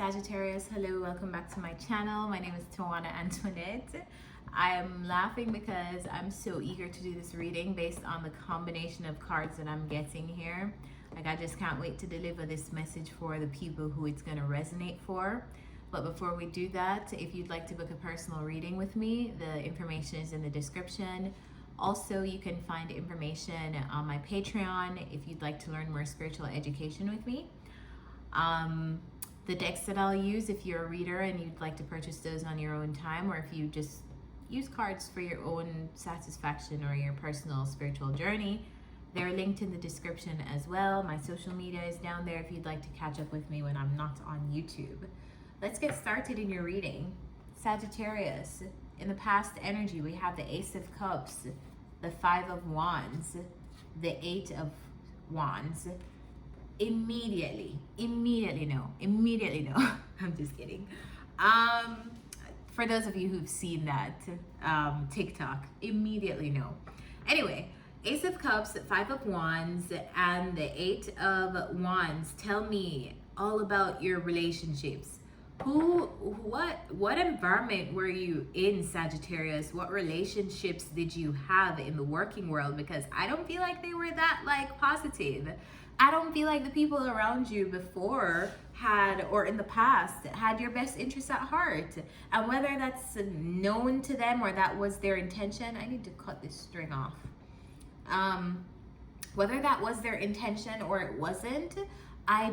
Sagittarius, hello, welcome back to my channel. My name is Tawanantoinette. I'm laughing because I'm so eager to do this reading based on the combination of cards that I'm getting here. Like, I just can't wait to deliver this message for the people who it's going to resonate for. But before we do that, if you'd like to book a personal reading with me, the information is in the description. Also, you can find information on my Patreon if you'd like to learn more spiritual education with me. The decks that I'll use if you're a reader and you'd like to purchase those on your own time, or if you just use cards for your own satisfaction or your personal spiritual journey, they're linked in the description as well. My social media is down there if you'd like to catch up with me when I'm not on YouTube. Let's get started in your reading. Sagittarius, in the past energy, we have the Ace of Cups, the Five of Wands, the Eight of Wands. Immediately no. I'm just kidding. For those of you who've seen that TikTok, immediately no. Anyway, Ace of Cups, Five of Wands, and the Eight of Wands tell me all about your relationships. What environment were you in, Sagittarius? What relationships did you have in the working world? Because I don't feel like they were that positive. I don't feel like the people around you before had, or in the past, had your best interests at heart. And whether that's known to them or that was their intention, I need to cut this string off. Whether that was their intention or it wasn't, I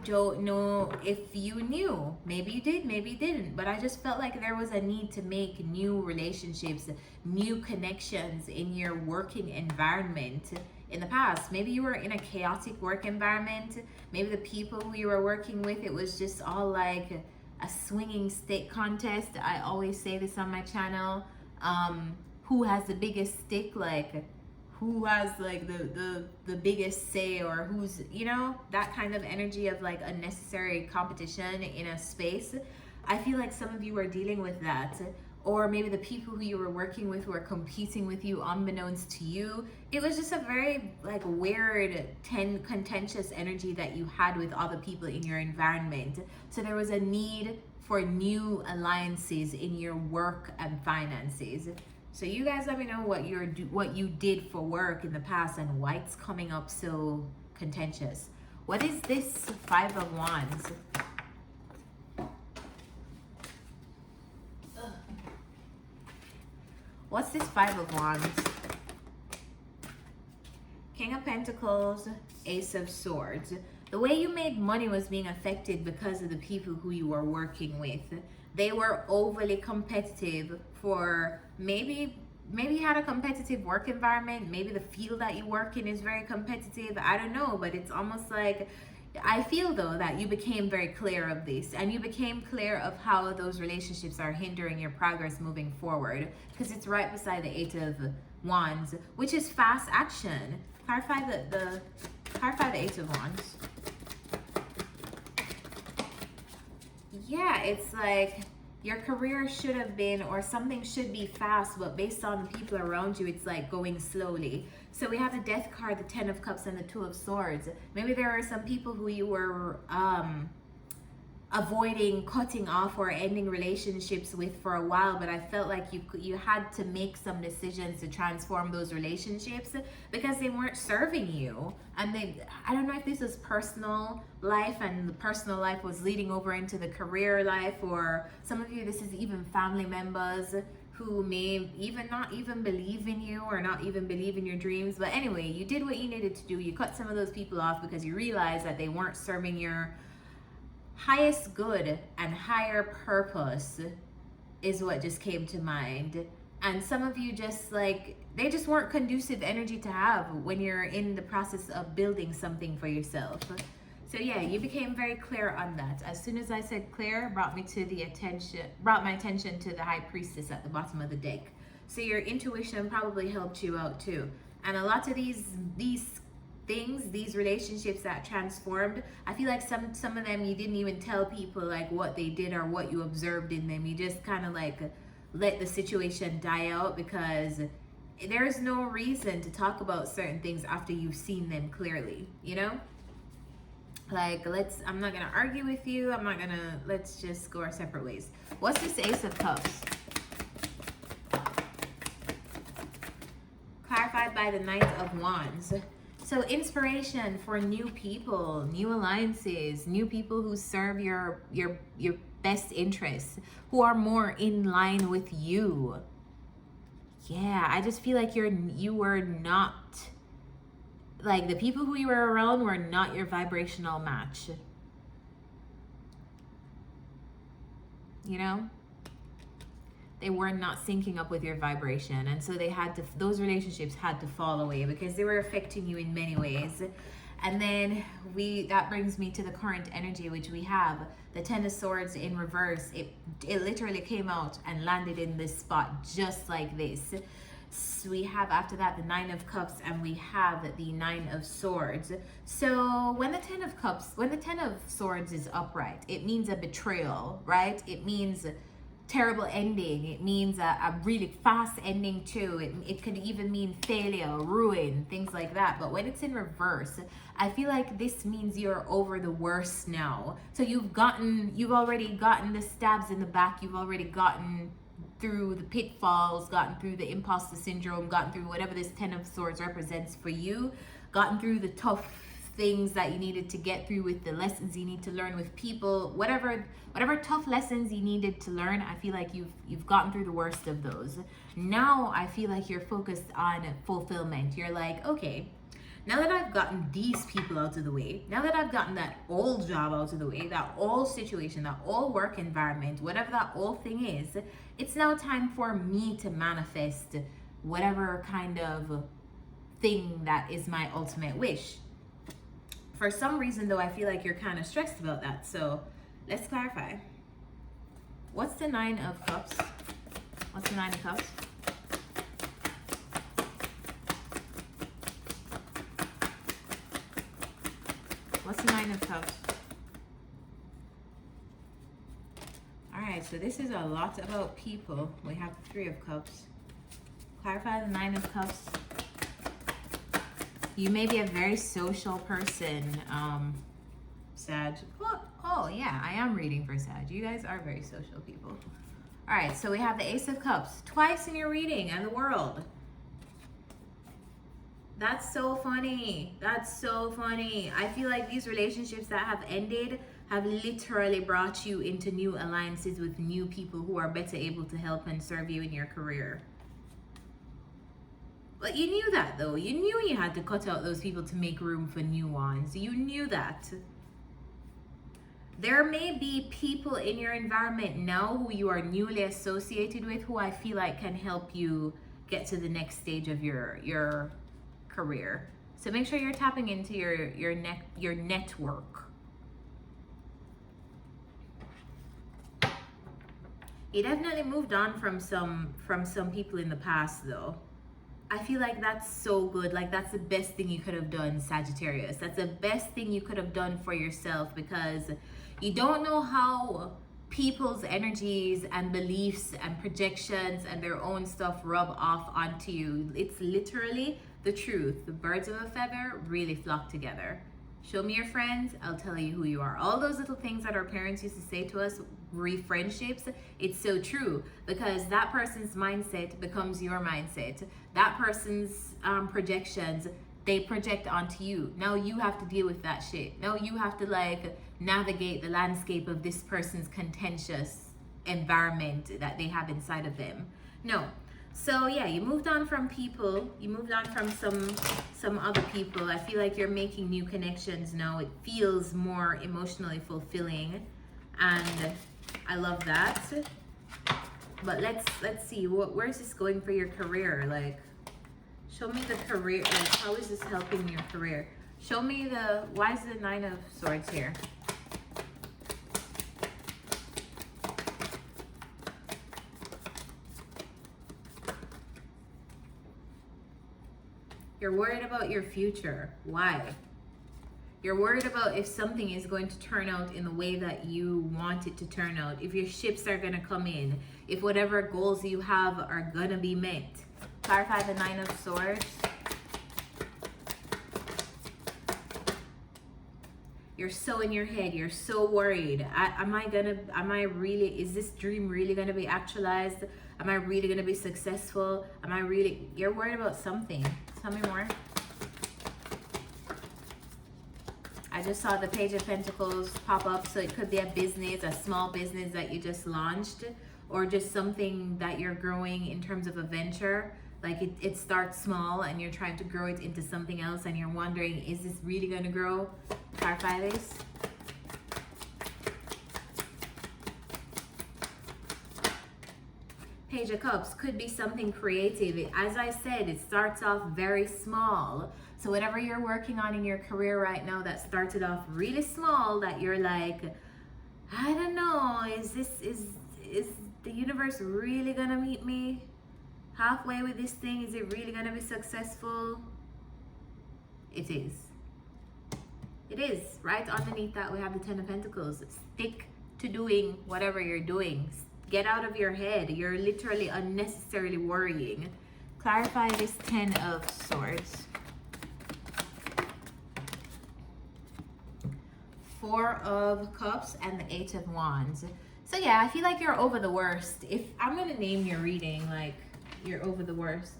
don't know if you knew. Maybe you did, maybe you didn't. But I just felt like there was a need to make new relationships, new connections in your working environment in the past. Maybe you were in a chaotic work environment. Maybe the people who you were working with, it was just all like a swinging stick contest. I always say this on my channel. Who has the biggest stick? Like, who has like the biggest say, or who's, that kind of energy of like unnecessary competition in a space. I feel like some of you are dealing with that. Or maybe the people who you were working with were competing with you unbeknownst to you. It was just a very weird, contentious energy that you had with other people in your environment. So there was a need for new alliances in your work and finances. So you guys let me know what you did for work in the past and why it's coming up so contentious. What is this Five of Wands? What's this Five of Wands? King of Pentacles, Ace of Swords. The way you made money was being affected because of the people who you were working with. They were overly competitive for maybe you had a competitive work environment. Maybe the field that you work in is very competitive. I don't know, but it's almost like, I feel though that you became very clear of this, and you became clear of how those relationships are hindering your progress moving forward, because it's right beside the Eight of Wands, which is fast action. Clarify the Eight of Wands. Yeah, it's like your career should have been, or something should be fast, but based on the people around you, it's like going slowly. So we have the Death card, the Ten of Cups, and the Two of Swords. Maybe there are some people who you were avoiding, cutting off, or ending relationships with for a while, but I felt like you had to make some decisions to transform those relationships because they weren't serving you. And I don't know if this was personal life and the personal life was leading over into the career life, or some of you, this is even family members who may not even believe in you, or not even believe in your dreams. But anyway, you did what you needed to do. You cut some of those people off because you realized that they weren't serving your highest good and higher purpose, is what just came to mind. And some of you just they just weren't conducive energy to have when you're in the process of building something for yourself. So yeah, you became very clear on that. As soon as I said clear, brought my attention to the High Priestess at the bottom of the deck. So your intuition probably helped you out too. And a lot of these things, these relationships that transformed, I feel like some of them you didn't even tell people what they did or what you observed in them. You just kind of let the situation die out, because there's no reason to talk about certain things after you've seen them clearly, Like, I'm not gonna argue with you. Let's just go our separate ways. What's this Ace of Cups? Clarified by the Knight of Wands. So inspiration for new people, new alliances, new people who serve your best interests, who are more in line with you. Yeah, I just feel like you were not, like, the people who you were around were not your vibrational match. You know? They were not syncing up with your vibration, and so those relationships had to fall away because they were affecting you in many ways. And then that brings me to the current energy, which we have the Ten of Swords in reverse. It literally came out and landed in this spot just like this. So we have after that the Nine of Cups, and we have the Nine of Swords. So when the Ten of Swords is upright, it means a betrayal, right? It means terrible ending. It means a really fast ending too. It could even mean failure, ruin, things like that. But when it's in reverse, I feel like this means you're over the worst now. So you've already gotten the stabs in the back. You've already gotten through the pitfalls, gotten through the imposter syndrome, gotten through whatever this Ten of Swords represents for you, gotten through the tough things that you needed to get through, with the lessons you need to learn with people, whatever tough lessons you needed to learn. I feel like you've gotten through the worst of those. Now I feel like you're focused on fulfillment. You're like, okay, now that I've gotten these people out of the way, now that I've gotten that old job out of the way, that old situation, that old work environment, whatever that old thing is, it's now time for me to manifest whatever kind of thing that is my ultimate wish. For some reason, though, I feel like you're kind of stressed about that. So let's clarify. What's the Nine of Cups? What's the Nine of Cups? What's the Nine of Cups? All right, so this is a lot about people. We have the Three of Cups. Clarify the Nine of Cups. You may be a very social person, Sag. Oh, yeah, I am reading for Sag. You guys are very social people. All right, so we have the Ace of Cups twice in your reading and the World. That's so funny. That's so funny. I feel like these relationships that have ended have literally brought you into new alliances with new people who are better able to help and serve you in your career. But you knew that, though. You knew you had to cut out those people to make room for new ones. You knew that. There may be people in your environment now who you are newly associated with who I feel like can help you get to the next stage of your career. So make sure you're tapping into your network. You definitely moved on from some people in the past, though. I feel like that's so good. Like, that's the best thing you could have done, Sagittarius. That's the best thing you could have done for yourself, because you don't know how people's energies and beliefs and projections and their own stuff rub off onto you. It's literally the truth. The birds of a feather really flock together. Show me your friends, I'll tell you who you are. All those little things that our parents used to say to us, friendships, it's so true, because that person's mindset becomes your mindset. That person's projections, they project onto you. Now you have to deal with that shit. Now you have to like navigate the landscape of this person's contentious environment that they have inside of them. No. So yeah, you moved on from people. You moved on from some other people. I feel like you're making new connections now. It feels more emotionally fulfilling, and I love that. But let's see, where's this going for your career? Like, show me the career. Like, how is this helping your career? Show me why is the Nine of Swords here? You're worried about your future. Why? You're worried about if something is going to turn out in the way that you want it to turn out, if your ships are going to come in, if whatever goals you have are going to be met. Clarify the Nine of Swords. You're so in your head. You're so worried. Is this dream really gonna be actualized? Am I really gonna be successful? You're worried about something. Tell me more. I just saw the Page of Pentacles pop up, so it could be a business, a small business that you just launched, or just something that you're growing in terms of a venture. Like it starts small and you're trying to grow it into something else and you're wondering, is this really going to grow? Clarify this. Page of Cups could be something creative. As I said, it starts off very small. So whatever you're working on in your career right now that started off really small, that you're like, I don't know, is the universe really gonna meet me halfway with this thing? Is it really gonna be successful? It is. It is. Right underneath that we have the Ten of Pentacles. Stick to doing whatever you're doing. Get out of your head. You're literally unnecessarily worrying. Clarify this Ten of Swords. Four of Cups and the Eight of Wands. So yeah, I feel like you're over the worst. If I'm gonna name your reading, like, you're over the worst.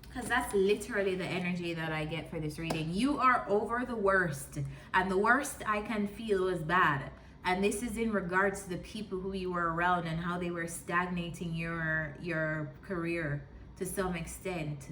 Because that's literally the energy that I get for this reading. You are over the worst. And the worst I can feel was bad. And this is in regards to the people who you were around and how they were stagnating your career to some extent.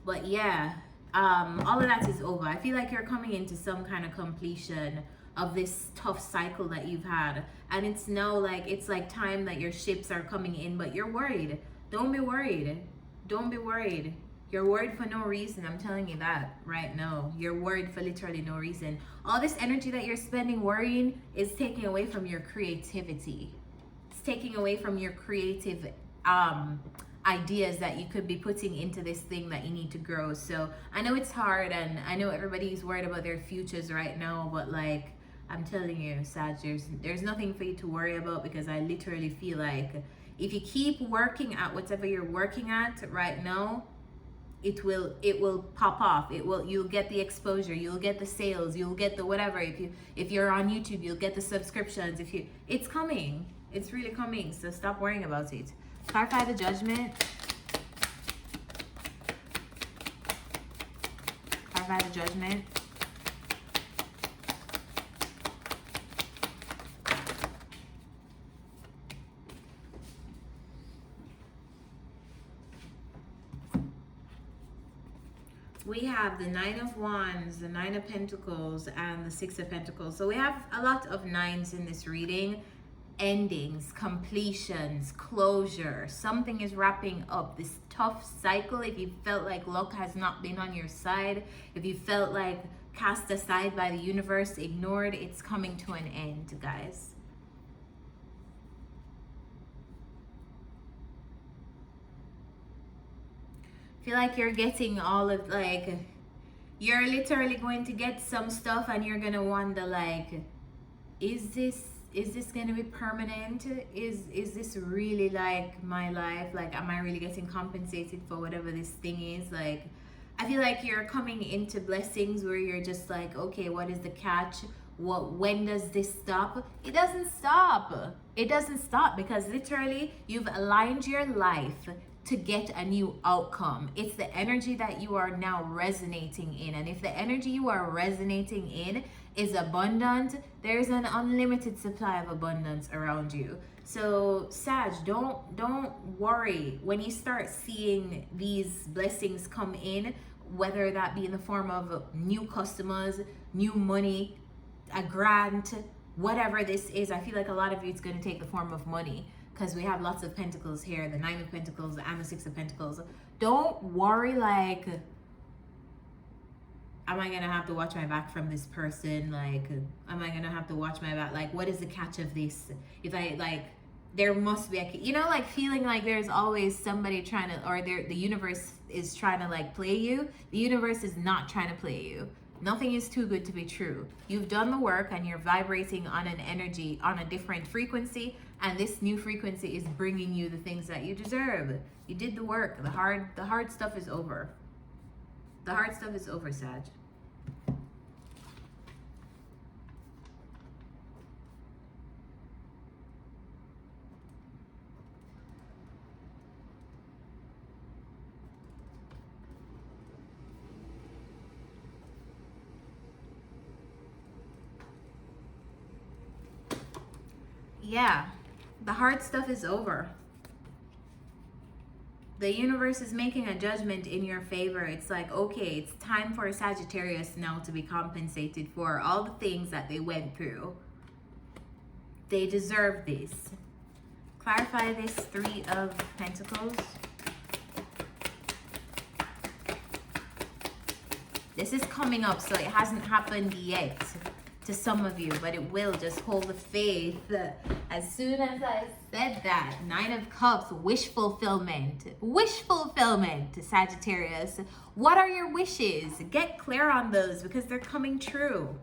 But yeah, all of that is over. I feel like you're coming into some kind of completion of this tough cycle that you've had. And it's now like, it's like time that your ships are coming in, but you're worried. Don't be worried. Don't be worried. You're worried for no reason. I'm telling you that right now. You're worried for literally no reason. All this energy that you're spending worrying is taking away from your creativity. It's taking away from your creative ideas that you could be putting into this thing that you need to grow. So I know it's hard, and I know everybody's worried about their futures right now, but like, I'm telling you, Sag, there's nothing for you to worry about, because I literally feel like if you keep working at whatever you're working at right now, it will pop off. You'll get the exposure, you'll get the sales, you'll get the whatever. If you're on YouTube, you'll get the subscriptions. It's coming. It's really coming. So stop worrying about it. Clarify the Judgment. Clarify the Judgment. We have the Nine of Wands, the Nine of Pentacles, and the Six of Pentacles. So we have a lot of nines in this reading. Endings, completions, closure. Something is wrapping up this tough cycle. If you felt like luck has not been on your side, if you felt like cast aside by the universe, ignored, it's coming to an end, guys. I feel like you're getting all of, like, you're literally going to get some stuff and you're gonna wonder, like, is this going to be permanent? Is this really like my life? Like, am I really getting compensated for whatever this thing is? Like, I feel like you're coming into blessings where you're just like, okay, what is the catch? When does this stop? It doesn't stop. It doesn't stop, because literally you've aligned your life to get a new outcome. It's the energy that you are now resonating in. And if the energy you are resonating in is abundant, there's an unlimited supply of abundance around you. So Sag, don't worry when you start seeing these blessings come in, whether that be in the form of new customers, new money, a grant, whatever this is. I feel like a lot of you, it's going to take the form of money, because we have lots of pentacles here, the Nine of Pentacles and the Six of Pentacles. Don't worry, like, am I gonna have to watch my back from this person? Like, am I gonna have to watch my back? Like, what is the catch of this? If I, like, there must be a, like, feeling like there's always somebody trying to, or the universe is trying to, like, play you. The universe is not trying to play you. Nothing is too good to be true. You've done the work and you're vibrating on an energy, on a different frequency, and this new frequency is bringing you the things that you deserve. You did the work. The hard stuff is over. The hard stuff is over, Sag. Yeah, the hard stuff is over. The universe is making a judgment in your favor. It's like, okay, it's time for Sagittarius now to be compensated for all the things that they went through. They deserve this. Clarify this 3 of Pentacles. This is coming up, so it hasn't happened yet to some of you, but it will. Just hold the faith. As soon as I said that, 9 of Cups, wish fulfillment. Wish fulfillment, Sagittarius. What are your wishes? Get clear on those because they're coming true.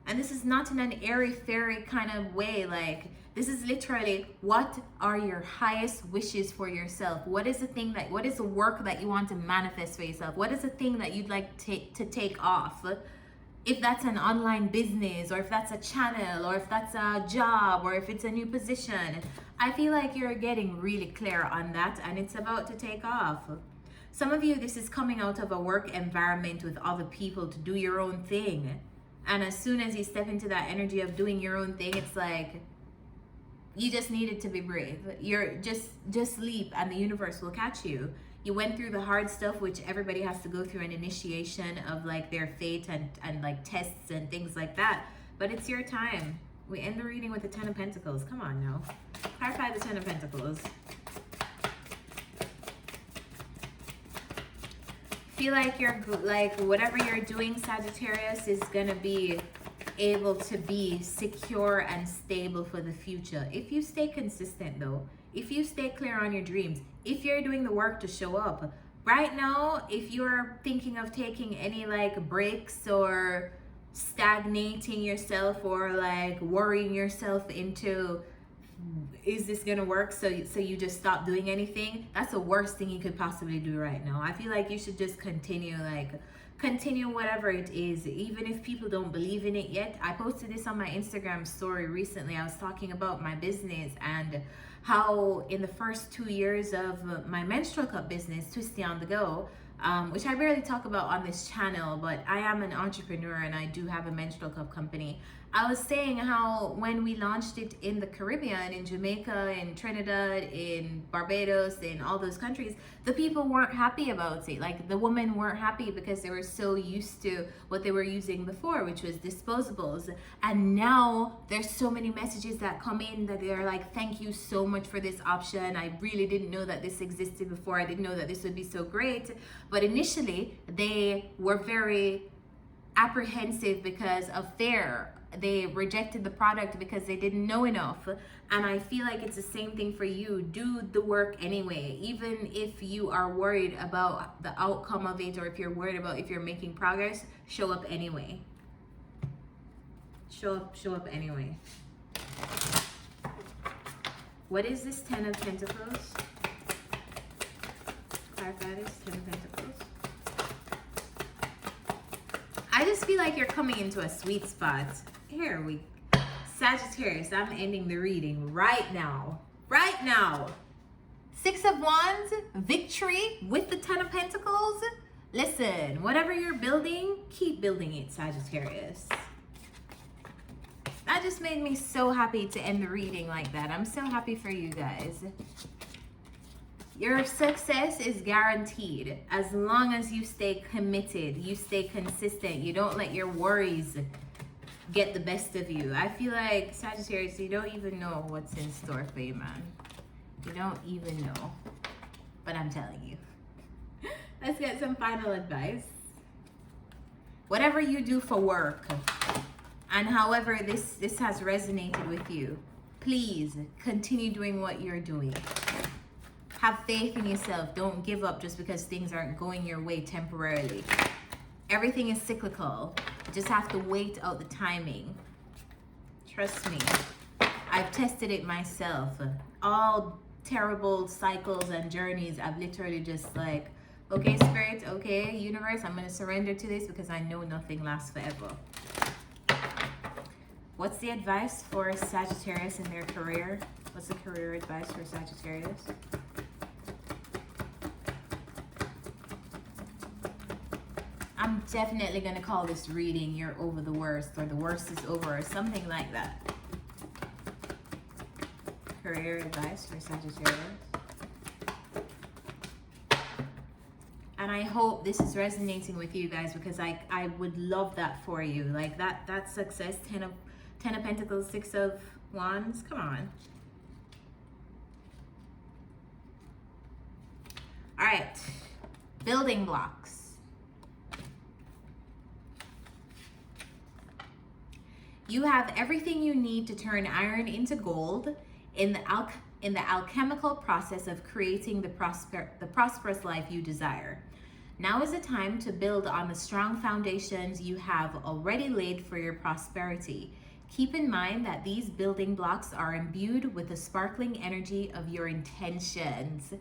And this is not in an airy-fairy kind of way. Like, this is literally, what are your highest wishes for yourself? What is the thing that, what is the work that you want to manifest for yourself? What is the thing that you'd like to take off? If that's an online business, or if that's a channel, or if that's a job, or if it's a new position, I feel like you're getting really clear on that and it's about to take off. Some of you, this is coming out of a work environment with other people to do your own thing. And as soon as you step into that energy of doing your own thing, it's like, you just needed to be brave. You're just leap and the universe will catch you. You went through the hard stuff, which everybody has to go through an initiation of like their fate and like tests and things like that. But it's your time. We end the reading with the 10 of Pentacles. Come on now. Clarify the 10 of Pentacles. Feel like you're like whatever you're doing, Sagittarius, is gonna be able to be secure and stable for the future. If you stay consistent though, if you stay clear on your dreams, if you're doing the work to show up. Right now, if you're thinking of taking any like breaks or stagnating yourself or like worrying yourself into, is this gonna work, so you just stop doing anything, that's the worst thing you could possibly do right now. I feel like you should just continue whatever it is, even if people don't believe in it yet. I posted this on my Instagram story recently. I was talking about my business and how in the first 2 years of my menstrual cup business, Twisty on the Go, which I rarely talk about on this channel, but I am an entrepreneur and I do have a menstrual cup company. I was saying how when we launched it in the Caribbean, in Jamaica, in Trinidad, in Barbados, in all those countries, the people weren't happy about it. Like, the women weren't happy because they were so used to what they were using before, which was disposables. And now there's so many messages that come in that they're like, thank you so much for this option. I really didn't know that this existed before. I didn't know that this would be so great. But initially, they were very apprehensive because of fear. They rejected the product because they didn't know enough. And I feel like it's the same thing for you. Do the work anyway, even if you are worried about the outcome of it, or if you're worried about if you're making progress. Show up anyway. Show up anyway. What is this 10 of Pentacles? Clarify this 10 of Pentacles. I just feel like you're coming into a sweet spot. Here we go. Sagittarius, I'm ending the reading right now. Right now. 6 of Wands, victory with the 10 of Pentacles. Listen, whatever you're building, keep building it, Sagittarius. That just made me so happy to end the reading like that. I'm so happy for you guys. Your success is guaranteed as long as you stay committed, you stay consistent, you don't let your worries get the best of you. I feel like, Sagittarius, you don't even know what's in store for you, man. You don't even know. But I'm telling you. Let's get some final advice. Whatever you do for work, and however this has resonated with you, please continue doing what you're doing. Have faith in yourself. Don't give up just because things aren't going your way temporarily. Everything is cyclical. You just have to wait out the timing. Trust me. I've tested it myself. All terrible cycles and journeys, I've literally just like, okay, Spirit, okay, universe, I'm going to surrender to this because I know nothing lasts forever. What's the advice for Sagittarius in their career? What's the career advice for Sagittarius? I'm definitely going to call this reading "You're over the worst," or "The worst is over," or something like that. Career advice for Sagittarius. And I hope this is resonating with you guys, because I would love that for you. Like that success, 10 of Pentacles, 6 of Wands. Come on. All right. Building blocks. You have everything you need to turn iron into gold in the alchemical process of creating the prosperous life you desire. Now is the time to build on the strong foundations you have already laid for your prosperity. Keep in mind that these building blocks are imbued with the sparkling energy of your intentions.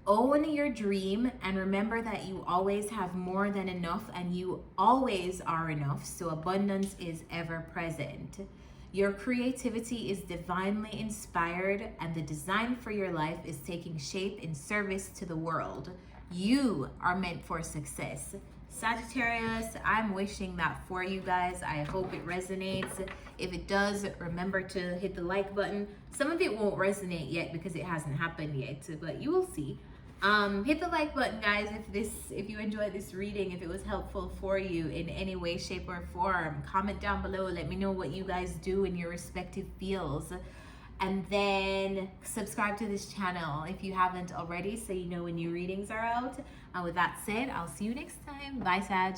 Own your dream and remember that you always have more than enough, and you always are enough, so abundance is ever present. Your creativity is divinely inspired, and the design for your life is taking shape in service to the world. You are meant for success. Sagittarius, I'm wishing that for you guys. I hope it resonates. If it does, remember to hit the like button. Some of it won't resonate yet because it hasn't happened yet, but you will see. Hit the like button, guys, if you enjoyed this reading, if it was helpful for you in any way, shape, or form. Comment down below. Let me know what you guys do in your respective fields. And then subscribe to this channel if you haven't already, so you know when new readings are out. And with that said, I'll see you next time. Bye, Sag.